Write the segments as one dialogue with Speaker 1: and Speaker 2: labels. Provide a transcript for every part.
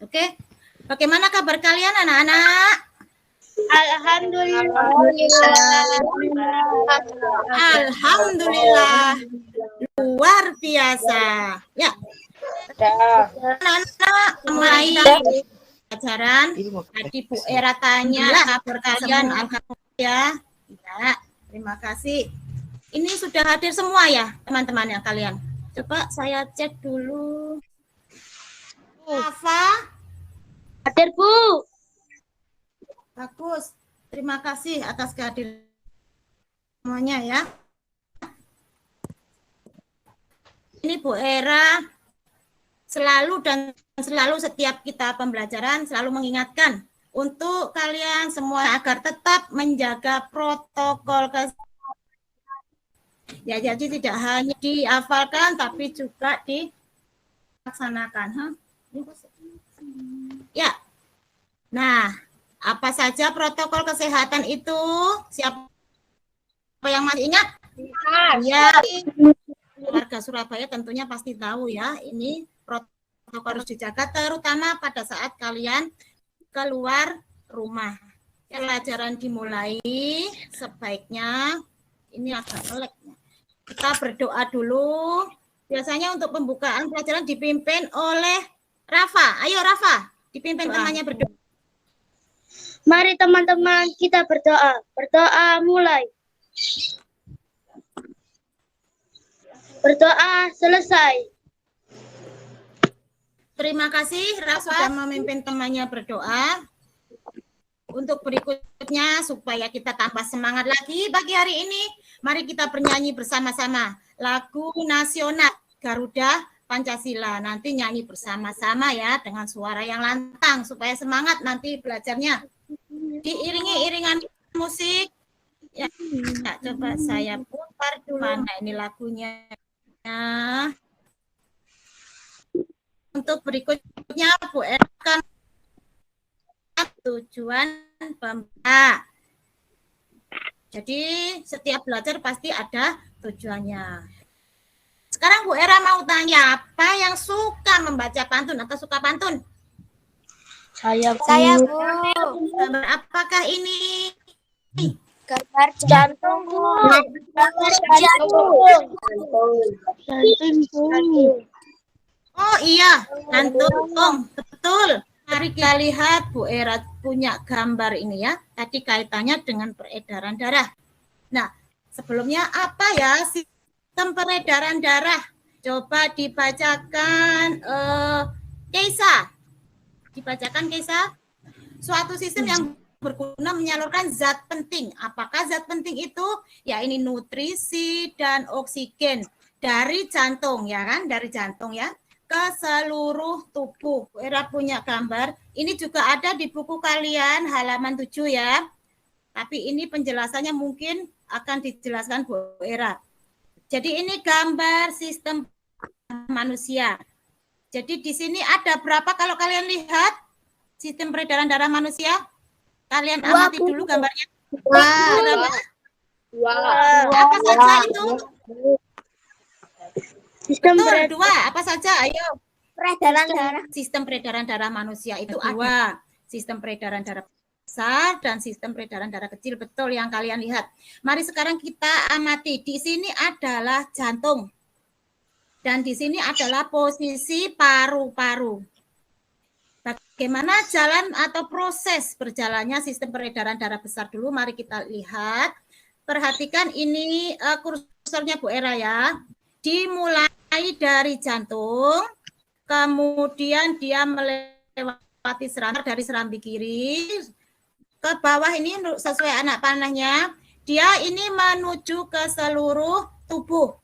Speaker 1: Oke. Bagaimana kabar kalian anak-anak? Alhamdulillah. Luar biasa. Ya. Anak-anak mulai pelajaran. Tadi Bu Era tanya kabar kalian, alhamdulillah. Ya, terima kasih. Ini sudah hadir semua ya, teman-teman yang kalian. Coba saya cek dulu. Rafa?
Speaker 2: Hadir, Bu.
Speaker 1: Bagus. Terima kasih atas kehadiran semuanya ya. Ini Bu Era selalu setiap kita pembelajaran selalu mengingatkan untuk kalian semua agar tetap menjaga protokol kesehatan. Ya, jadi tidak hanya dihafalkan tapi juga dilaksanakan. Ya. Nah, apa saja protokol kesehatan itu? Siapa yang masih ingat? Ya. Warga Surabaya tentunya pasti tahu ya, ini protokol harus dijaga terutama pada saat kalian keluar rumah. Pelajaran dimulai, sebaiknya ini agak melek. Kita berdoa dulu. Biasanya untuk pembukaan pelajaran dipimpin oleh Rafa. Ayo Rafa, dipimpin temannya berdoa.
Speaker 2: Mari teman-teman kita berdoa. Berdoa mulai. Berdoa selesai.
Speaker 1: Terima kasih Rafa sudah memimpin temannya berdoa. Untuk berikutnya supaya kita tambah semangat lagi pagi hari ini, mari kita bernyanyi bersama-sama lagu nasional Garuda Pancasila. Nanti nyanyi bersama-sama ya dengan suara yang lantang supaya semangat nanti belajarnya. Diiringi iringan musik. Ya, coba saya putar dulu. Mana ini lagunya? Untuk berikutnya Bu akan tujuan pembelajaran. Jadi setiap belajar pasti ada tujuannya. Sekarang Bu Era mau tanya, apa yang suka membaca pantun atau suka pantun?
Speaker 2: Saya, Bu.
Speaker 1: Gambar apakah ini?
Speaker 2: Gambar jantung, Bu. Gambar jantung.
Speaker 1: Oh iya, jantung. Betul. Mari kita lihat Bu Era punya gambar ini ya. Tadi kaitannya dengan peredaran darah. Nah, sebelumnya apa ya sistem peredaran darah? Coba dibacakan Keisa. Dibacakan Keisa. Suatu sistem yang berguna menyalurkan zat penting. Apakah zat penting itu? Ya ini nutrisi dan oksigen dari jantung ya kan? Dari jantung ya. Ke seluruh tubuh. Bu Era punya gambar. Ini juga ada di buku kalian halaman 7 ya. Tapi ini penjelasannya mungkin akan dijelaskan Bu Era. Jadi ini gambar sistem manusia. Jadi di sini ada berapa kalau kalian lihat sistem peredaran darah manusia? Kalian amati dulu gambarnya. Apa saja itu?
Speaker 2: Sistem
Speaker 1: dua, apa saja? Ayo.
Speaker 2: peredaran darah.
Speaker 1: Sistem peredaran darah manusia itu ada sistem peredaran darah besar dan sistem peredaran darah kecil. Betul yang kalian lihat. Mari sekarang kita amati. Di sini adalah jantung. Dan di sini adalah posisi paru-paru. Bagaimana jalan atau proses berjalannya sistem peredaran darah besar dulu. Mari kita lihat. Perhatikan ini kursornya Bu Era ya. Dimulai dari jantung, kemudian dia melewati dari serambi kiri, ke bawah ini sesuai anak panahnya, dia ini menuju ke seluruh tubuh.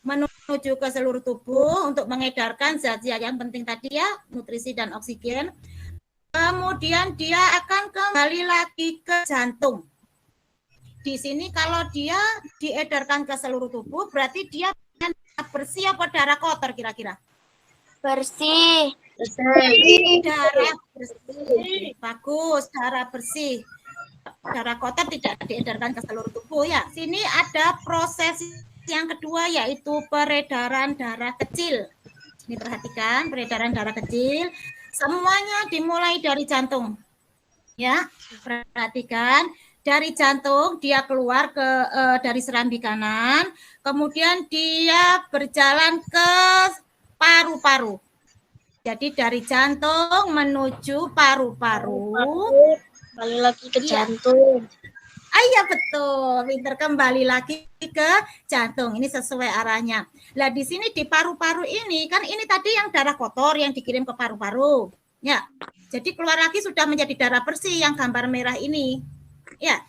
Speaker 1: Menuju ke seluruh tubuh untuk mengedarkan zat-zat yang penting tadi ya, nutrisi dan oksigen. Kemudian dia akan kembali lagi ke jantung. Di sini kalau dia diedarkan ke seluruh tubuh, berarti dia bersih apa darah kotor kira-kira?
Speaker 2: Bersih.
Speaker 1: Darah bersih. Bagus, darah bersih. Darah kotor tidak diedarkan ke seluruh tubuh ya. Sini ada proses yang kedua yaitu peredaran darah kecil. Ini perhatikan, peredaran darah kecil. Semuanya dimulai dari jantung. Ya, perhatikan. Dari jantung dia keluar dari serambi kanan, kemudian dia berjalan ke paru-paru. Jadi dari jantung menuju paru-paru.
Speaker 2: Kembali lagi ke jantung.
Speaker 1: Iya betul, pinter, kembali lagi ke jantung. Ini sesuai arahnya. Nah di sini di paru-paru ini kan ini tadi yang darah kotor yang dikirim ke paru-paru. Ya, jadi keluar lagi sudah menjadi darah bersih yang gambar merah ini. Ya,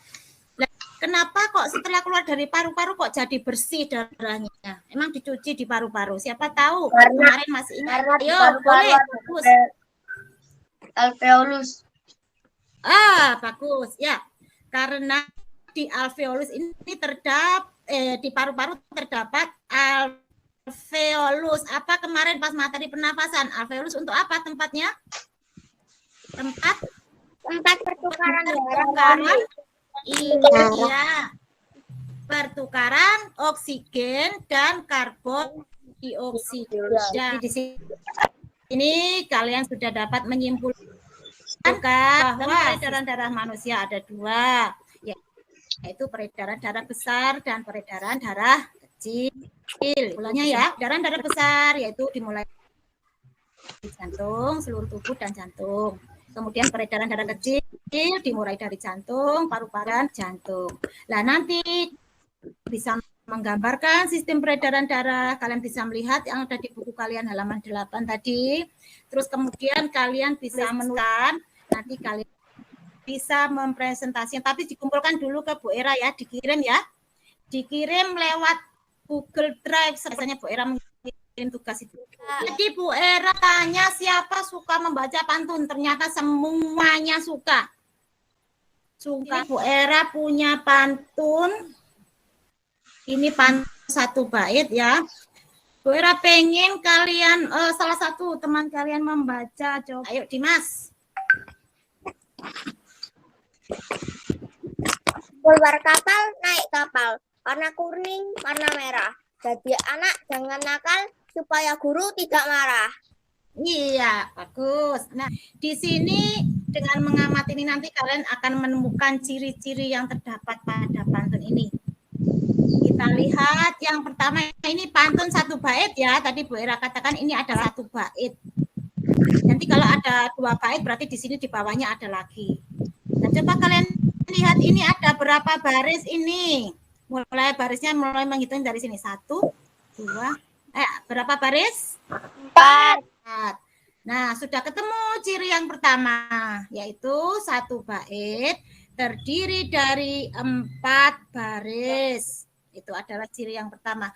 Speaker 1: nah, kenapa kok setelah keluar dari paru-paru kok jadi bersih darahnya? Emang dicuci di paru-paru? Siapa tahu? Kemarin masih ingat. Ayo, boleh. Bagus.
Speaker 2: Alveolus.
Speaker 1: Bagus. Ya, karena di alveolus ini di paru-paru terdapat alveolus. Apa kemarin pas materi pernafasan? Alveolus untuk apa tempatnya? Tempat
Speaker 2: pertukaran
Speaker 1: darah. Iya. Pertukaran oksigen dan karbon dioksida. Di sini kalian sudah dapat menyimpulkan bahwa peredaran darah manusia ada dua, yaitu peredaran darah besar dan peredaran darah kecil. Ulangnya ya, peredaran darah besar yaitu dimulai dari jantung, seluruh tubuh dan jantung. Kemudian peredaran darah kecil dimulai dari jantung, paru-paru, jantung. Nah, nanti bisa menggambarkan sistem peredaran darah. Kalian bisa melihat yang ada di buku kalian halaman 8 tadi. Terus kemudian kalian bisa menuliskan, nanti kalian bisa mempresentasikan, tapi dikumpulkan dulu ke Bu Era ya, dikirim ya. Dikirim lewat Google Drive, biasanya Bu Era mengirim tugas itu. Jadi Bu Era tanya siapa suka membaca pantun, ternyata semuanya suka. Bu Era punya pantun. Ini pantun satu bait ya. Bu Era pengen kalian salah satu teman kalian membaca. Coba. Ayo Dimas.
Speaker 2: Keluar kapal, naik kapal. Warna kuning, warna merah. Jadi anak jangan nakal supaya guru tidak marah.
Speaker 1: Iya, bagus. Nah, di sini dengan mengamati ini nanti kalian akan menemukan ciri-ciri yang terdapat pada pantun ini. Kita lihat yang pertama, ini pantun satu bait ya. Tadi Bu Era katakan ini adalah satu bait. Nanti kalau ada dua bait berarti di sini di bawahnya ada lagi. Nah, coba kalian lihat ini ada berapa baris ini. Barisnya mulai menghitung dari sini. 1, 2, berapa baris?
Speaker 2: 4.
Speaker 1: Nah, sudah ketemu ciri yang pertama, yaitu satu bait terdiri dari 4 baris. Itu adalah ciri yang pertama.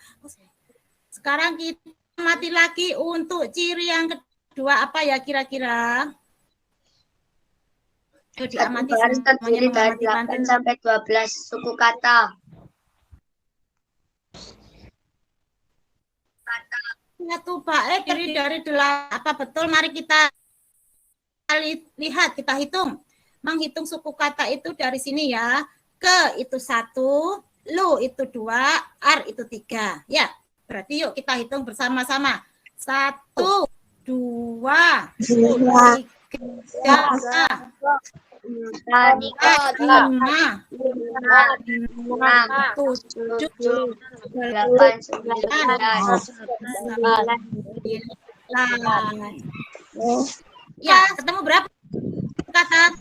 Speaker 1: Sekarang kita mati lagi untuk ciri yang kedua, apa ya kira-kira?
Speaker 2: Diamati terdiri dari 8 sampai 12 suku kata.
Speaker 1: Satu bait terdiri dari 8. Apa betul? Mari kita lihat, kita hitung. Menghitung suku kata itu dari sini ya. Ke itu 1, lu itu 2, ar itu 3. Ya, berarti yuk kita hitung bersama-sama. 1, 2, 3, 4, 5, 6, 7, 8, 9. Ya, ketemu berapa kata?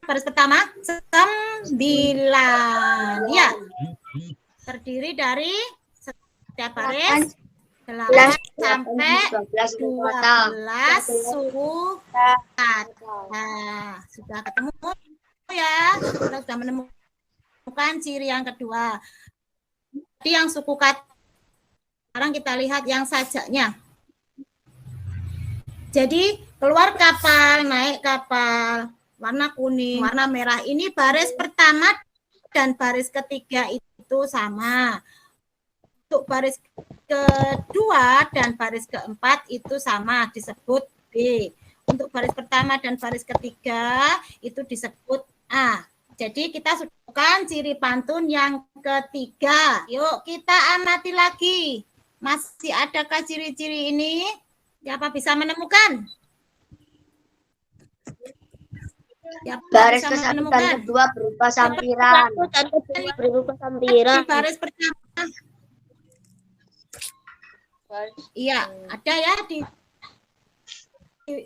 Speaker 1: Baris pertama 9. Ya, terdiri dari setiap baris 8 sampai 12 suku kata. Nah, sudah ketemu ya. Kita sudah menemukan ciri yang kedua. Jadi yang suku kata. Sekarang kita lihat yang sajaknya. Jadi keluar kapal, naik kapal, warna kuning, warna merah. Ini baris pertama dan baris ketiga itu sama. Untuk baris kedua dan baris keempat itu sama, disebut B. Untuk baris pertama dan baris ketiga itu disebut A. Jadi kita sudah ciri pantun yang ketiga. Yuk kita amati lagi. Masih adakah ciri-ciri ini? Siapa bisa menemukan? Ya,
Speaker 3: Baris
Speaker 1: bisa
Speaker 3: ke-1 dan
Speaker 1: menemukan.
Speaker 3: kedua berupa sampiran.
Speaker 2: Dan kedua berupa sampiran.
Speaker 1: Di baris pertama. Iya, ada ya di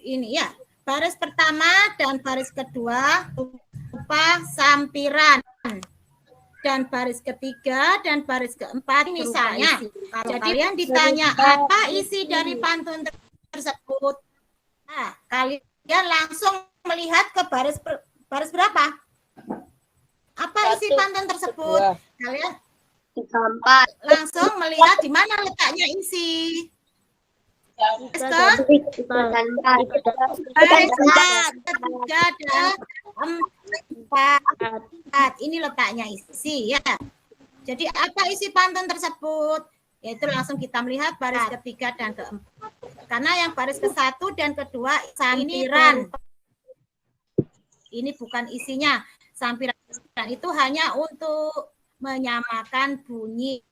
Speaker 1: ini ya. Baris pertama dan baris kedua berupa sampiran. Dan baris ketiga dan baris keempat misalnya kalau kalian ditanya apa isi dari pantun tersebut, nah, kalian langsung melihat ke baris berapa? Apa isi pantun tersebut? Kalian
Speaker 3: 34.
Speaker 1: langsung melihat di mana letaknya isi. Baris ketiga ada 4. Ini letaknya isi ya. Jadi apa isi pantun tersebut? Yaitu langsung kita melihat baris ketiga dan keempat. Karena yang baris ke-1 dan kedua sampiran. Ini bukan isinya. Sampiran itu hanya untuk menyamakan bunyi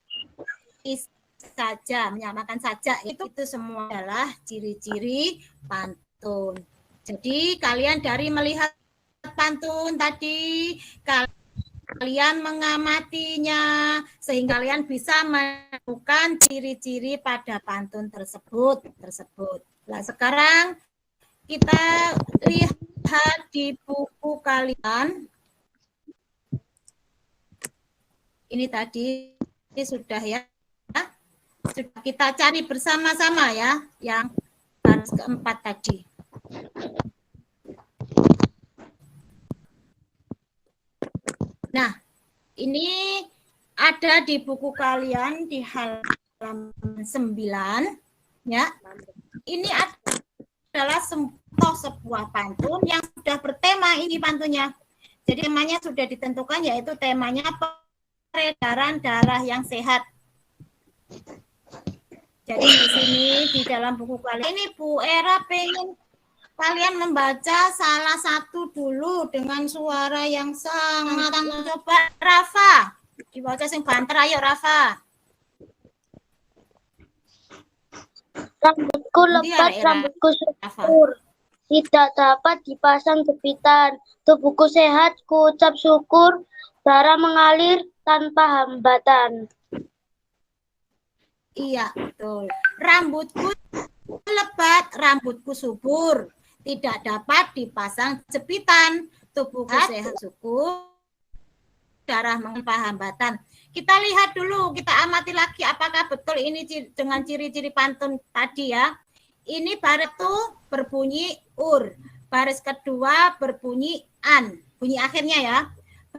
Speaker 1: saja, menyamakan saja. Itu semua adalah ciri-ciri pantun. Jadi kalian dari melihat pantun tadi, kalian mengamatinya sehingga kalian bisa menemukan ciri-ciri pada pantun tersebut. Nah, sekarang kita lihat di buku kalian. Ini tadi sudah ya. Sudah kita cari bersama-sama ya, yang baris keempat tadi. Nah, ini ada di buku kalian di halaman 9 ya. Ini adalah sebuah pantun yang sudah bertema ini pantunnya. Jadi temanya sudah ditentukan, yaitu temanya peredaran darah yang sehat. Jadi di sini di dalam buku kalian ini Bu Era pengen kalian membaca salah satu dulu dengan suara yang sangat coba Rafa dibaca sing banter, ayo Rafa.
Speaker 2: Rambutku lebat, rambutku subur, tidak dapat dipasang jepitan. Tubuhku sehat, ku ucap syukur, darah mengalir tanpa hambatan.
Speaker 1: Iya, betul. Rambutku lebat, rambutku subur, tidak dapat dipasang jepitan. Tubuhku sehat, syukur, darah mengenai hambatan. Kita lihat dulu, kita amati lagi apakah betul ini dengan ciri-ciri pantun tadi ya. Ini baris itu berbunyi ur, baris kedua berbunyi an, bunyi akhirnya ya.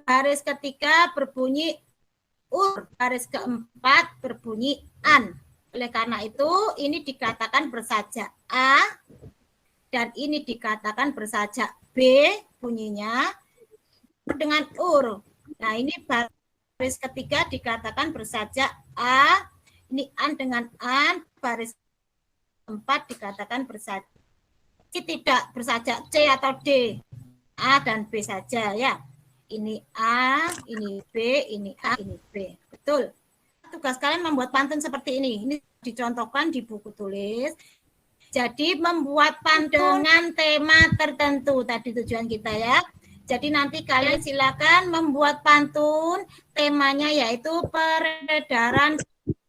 Speaker 1: Baris ketiga berbunyi ur, baris keempat berbunyi an. Oleh karena itu ini dikatakan bersajak A dan ini dikatakan bersajak B bunyinya dengan ur. Nah, ini baris ketiga dikatakan bersajak A, ini an dengan an, baris keempat dikatakan bersajak. Ini tidak bersajak C atau D, A dan B saja ya. Ini A, ini B, ini A, ini B. Betul. Tugas kalian membuat pantun seperti ini. Ini dicontohkan di buku tulis. Jadi membuat pantun dengan tema tertentu. Tadi tujuan kita ya. Jadi nanti kalian silakan membuat pantun. Temanya yaitu peredaran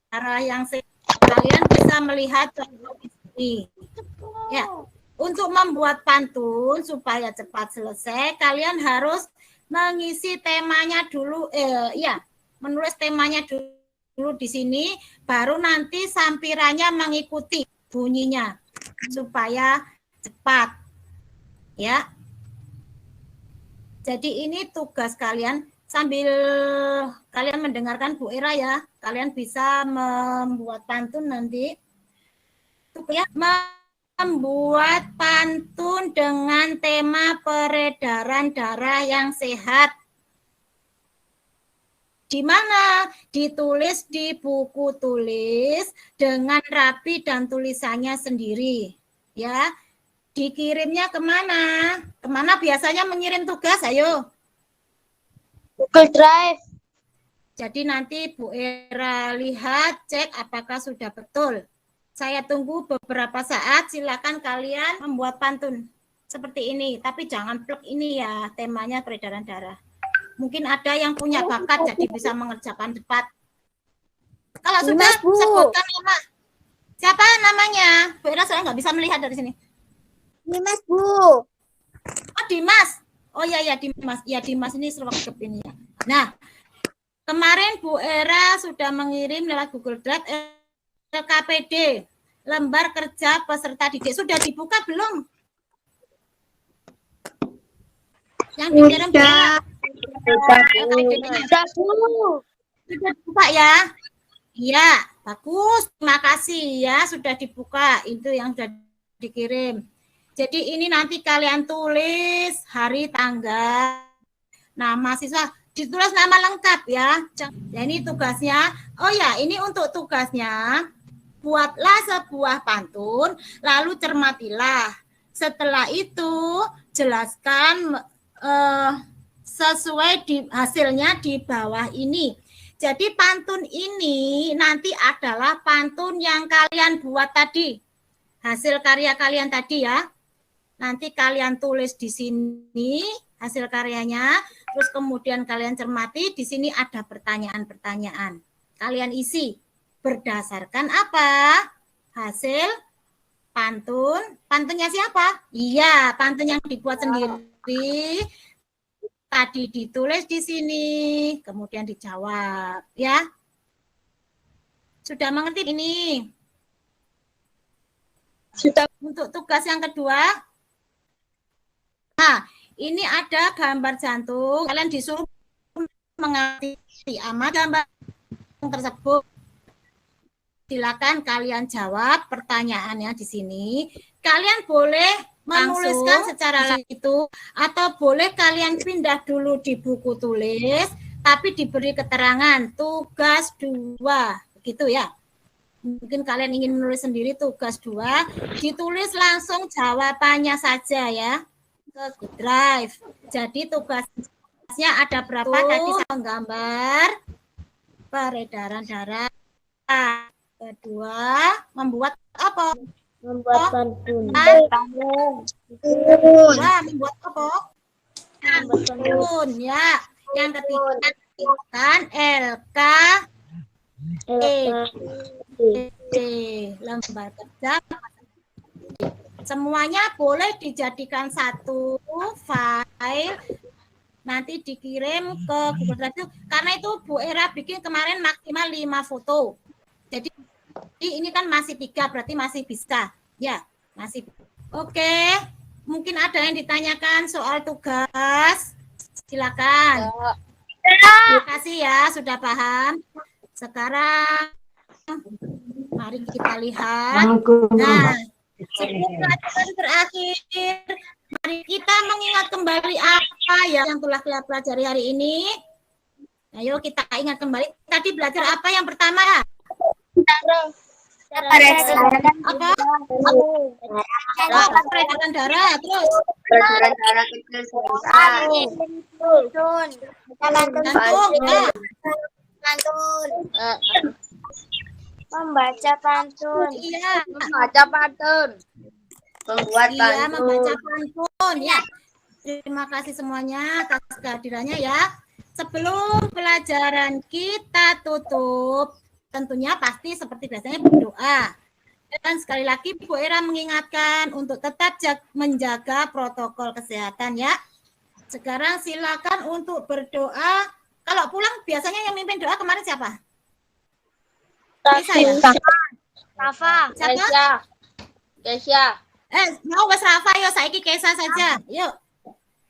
Speaker 1: darah yang sehat. Kalian bisa melihat contoh ini. Ya. Untuk membuat pantun supaya cepat selesai, kalian harus mengisi temanya dulu, menulis temanya dulu di sini, baru nanti sampirannya mengikuti bunyinya supaya cepat, ya. Jadi ini tugas kalian sambil kalian mendengarkan Bu Era ya, kalian bisa membuat pantun nanti. Ya, membuat pantun dengan tema peredaran darah yang sehat. Di mana? Ditulis di buku tulis dengan rapi dan tulisannya sendiri. Ya, dikirimnya kemana? Kemana biasanya mengirim tugas? Ayo.
Speaker 2: Google Drive.
Speaker 1: Jadi nanti Bu Era lihat, cek apakah sudah betul. Saya tunggu beberapa saat, silakan kalian membuat pantun. seperti ini, tapi jangan plek ini ya, temanya peredaran darah. Mungkin ada yang punya bakat jadi bisa mengerjakan cepat. Kalau sudah sebutkan nama. Siapa namanya? Bu Ira saya nggak bisa melihat dari sini.
Speaker 3: Dimas, Bu.
Speaker 1: Oh, Dimas. Oh ya Dimas. Ya Dimas ini serwakep ini ya. Nah, kemarin Bu Era sudah mengirim lewat Google Drive LKPD, lembar kerja peserta didik. Sudah dibuka belum? Yang dikirim Bu Era. Sudah dibuka ya? Iya, bagus. Terima kasih ya sudah dibuka. Itu yang sudah dikirim. Jadi ini nanti kalian tulis hari, tanggal, nama siswa, ditulis nama lengkap ya. Ya ini tugasnya. Oh ya, ini untuk tugasnya. Buatlah sebuah pantun, lalu cermatilah. Setelah itu jelaskan sesuai hasilnya di bawah ini. Jadi pantun ini nanti adalah pantun yang kalian buat tadi. Hasil karya kalian tadi ya. Nanti kalian tulis di sini hasil karyanya, terus kemudian kalian cermati, di sini ada pertanyaan-pertanyaan. Kalian isi berdasarkan apa? Hasil pantun. Pantunnya siapa? Iya, pantun yang dibuat sendiri. Tadi ditulis di sini, kemudian dijawab, ya. Sudah mengerti ini? Sudah. Untuk tugas yang kedua, nah, ini ada gambar jantung. Kalian disuruh mengerti gambar tersebut. Silakan kalian jawab pertanyaannya di sini. Kalian boleh menuliskan secara itu atau boleh kalian pindah dulu di buku tulis tapi diberi keterangan tugas 2 begitu ya. Mungkin kalian ingin menulis sendiri tugas 2, ditulis langsung jawabannya saja ya ke Google Drive. Jadi tugasnya ada berapa tadi saya menggambar peredaran darah. Kedua, membuat apa?
Speaker 2: Membuat pantun.
Speaker 1: Membuat apa? Membuat pantun ya. Yang ketiga kan lembar kerja. Semuanya boleh dijadikan satu file, nanti dikirim ke Google Drive. Karena itu Bu Era bikin kemarin maksimal 5 foto. Jadi ini kan masih 3, berarti masih bisa. Ya, masih. Oke, mungkin ada yang ditanyakan soal tugas. Silakan. Terima kasih ya, sudah paham. Sekarang mari kita lihat. Nah, sebelum pelajaran berakhir, mari kita mengingat kembali apa yang telah kita pelajari hari ini. Ayo kita ingat kembali. Tadi belajar apa yang pertama? Apa? Peredaran darah. Terus
Speaker 3: Peredaran darah kecil
Speaker 2: Membaca pantun.
Speaker 1: Iya.
Speaker 3: Membaca pantun. Membuat pantun.
Speaker 1: Iya, membaca pantun. Ya. Terima kasih semuanya atas kehadirannya ya. Sebelum pelajaran kita tutup, tentunya pasti seperti biasanya berdoa. Dan sekali lagi Bu Era mengingatkan untuk tetap menjaga protokol kesehatan ya. Sekarang silakan untuk berdoa. Kalau pulang biasanya yang mimpin doa kemarin siapa? Rafa.
Speaker 2: Rafa.
Speaker 1: Siapa?
Speaker 3: Kesya.
Speaker 1: Mau Mas Rafa, yuk saiki Kesa saja. Yuk.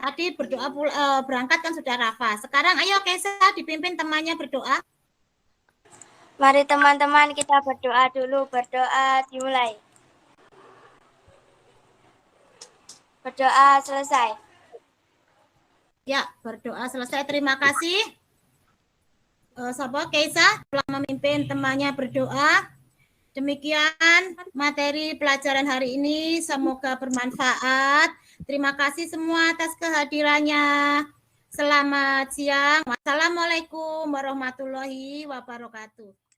Speaker 1: Tadi berdoa berangkat kan sudah Rafa. Sekarang ayo Kesa dipimpin temannya berdoa.
Speaker 2: Mari teman-teman kita berdoa dulu. Berdoa dimulai. Berdoa selesai.
Speaker 1: Ya, berdoa selesai. Terima kasih. Sopo Keisa telah memimpin temannya berdoa. Demikian materi pelajaran hari ini. Semoga bermanfaat. Terima kasih semua atas kehadirannya. Selamat siang. Wassalamualaikum warahmatullahi wabarakatuh.